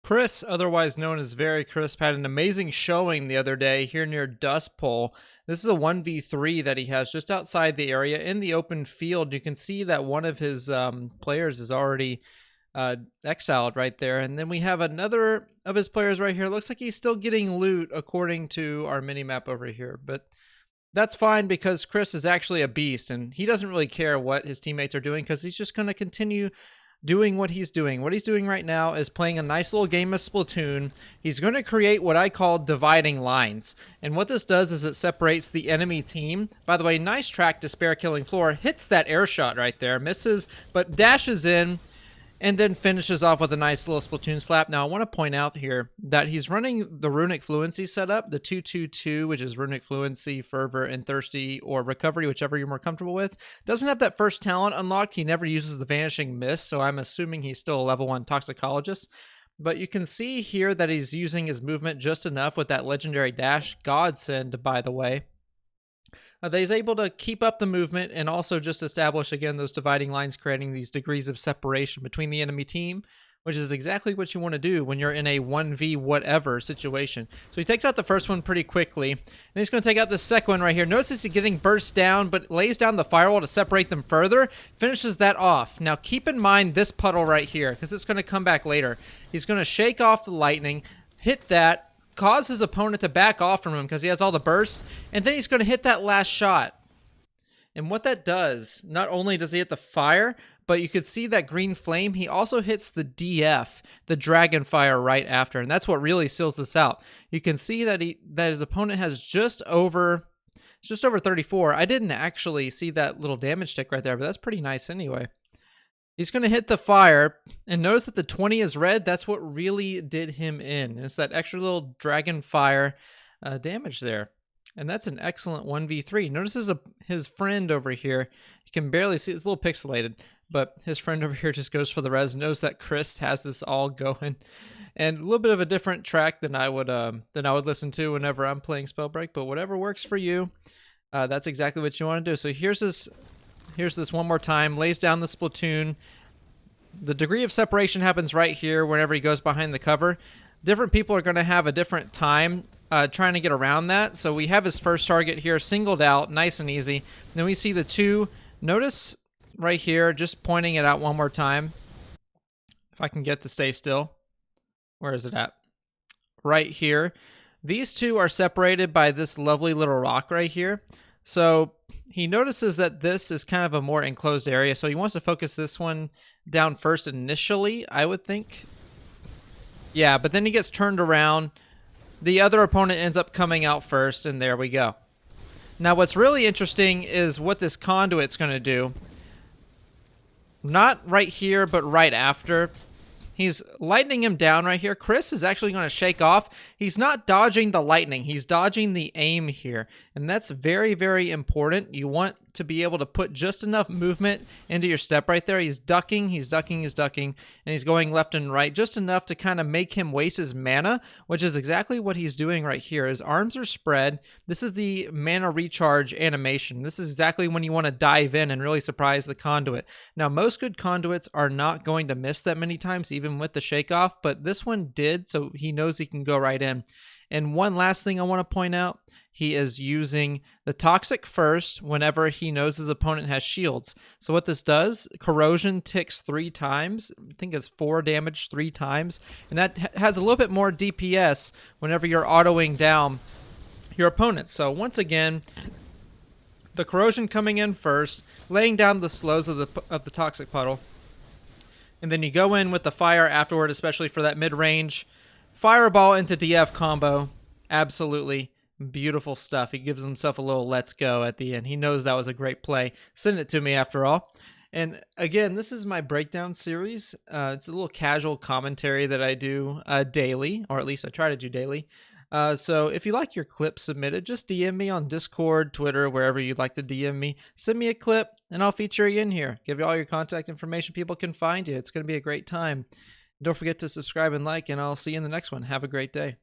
Chris, otherwise known as VeryKrisp, had an amazing showing the other day here near Dust Bowl. This is a 1v3 that he has just outside the area in the open field. You can see that one of his players is already exiled right there. And then we have another of his players right here. Looks like he's still getting loot according to our minimap over here. But that's fine because Chris is actually a beast and he doesn't really care what his teammates are doing because he's just going to continue doing what he's doing. What he's doing right now is playing a nice little game of Splatoon. He's going to create what I call dividing lines. And what this does is it separates the enemy team. By the way, nice track to spare killing floor. Hits that air shot right there. Misses, but dashes in and then finishes off with a nice little Splatoon slap. Now, I want to point out here that he's running the Runic Fluency setup, the 2-2-2, which is Runic Fluency, Fervor, and Thirsty, or Recovery, whichever you're more comfortable with. Doesn't have that first talent unlocked. He never uses the Vanishing Mist, so I'm assuming he's still a level 1 Toxicologist. But you can see here that he's using his movement just enough with that legendary dash. Godsend, by the way. That he's able to keep up the movement and also just establish, again, those dividing lines, creating these degrees of separation between the enemy team, which is exactly what you want to do when you're in a 1v whatever situation. So he takes out the first one pretty quickly, and he's going to take out the second one right here. Notice he's getting burst down, but lays down the firewall to separate them further, finishes that off. Now keep in mind this puddle right here, because it's going to come back later. He's going to shake off the lightning, hit that, cause his opponent to back off from him because he has all the bursts, and then he's going to hit that last shot. And what that does, not only does he hit the fire, but you could see that green flame, he also hits the DF, the dragon fire, right after, and that's what really seals this out. You can see that his opponent has just over 34. I didn't actually see that little damage tick right there, but that's pretty nice anyway. He's going to hit the fire, and notice that the 20 is red. That's what really did him in. It's that extra little dragon fire damage there. And that's an excellent 1v3. Notice his friend over here. You can barely see, it's a little pixelated, but his friend over here just goes for the res, knows that Chris has this all going. And a little bit of a different track than I would listen to whenever I'm playing Spellbreak, but whatever works for you, that's exactly what you want to do. So here's this one more time, lays down the Splatoon. The degree of separation happens right here whenever he goes behind the cover. Different people are going to have a different time trying to get around that. So we have his first target here singled out, nice and easy. Then we see the two. Notice right here, just pointing it out one more time. If I can get to stay still. Where is it at? Right here. These two are separated by this lovely little rock right here. So he notices that this is kind of a more enclosed area, so he wants to focus this one down first initially, I would think. Yeah, but then he gets turned around. The other opponent ends up coming out first, and there we go. Now, what's really interesting is what this conduit's going to do. Not right here, but right after. He's lightning him down right here. Chris is actually going to shake off. He's not dodging the lightning. He's dodging the aim here. And that's very, very important. You want to be able to put just enough movement into your step right there. He's ducking, he's ducking, he's ducking, and he's going left and right. Just enough to kind of make him waste his mana, which is exactly what he's doing right here. His arms are spread. This is the mana recharge animation. This is exactly when you want to dive in and really surprise the conduit. Now, most good conduits are not going to miss that many times, even with the shake off, but this one did, so he knows he can go right in. And one last thing I want to point out, he is using the Toxic first whenever he knows his opponent has shields. So what this does, corrosion ticks 3 times. I think it's 4 damage 3 times. And that has a little bit more DPS whenever you're autoing down your opponent. So once again, the corrosion coming in first, laying down the slows of the Toxic puddle. And then you go in with the fire afterward, especially for that mid-range. Fireball into DF combo. Absolutely beautiful stuff. He gives himself a little let's go at the end. He knows that was a great play. Send it to me after all. And again, this is my breakdown series. It's a little casual commentary that I do daily, or at least I try to do daily. So if you like your clip submitted, just DM me on Discord, Twitter, wherever you'd like to DM me. Send me a clip and I'll feature you in here. Give you all your contact information. People can find you. It's going to be a great time. Don't forget to subscribe and like, and I'll see you in the next one. Have a great day.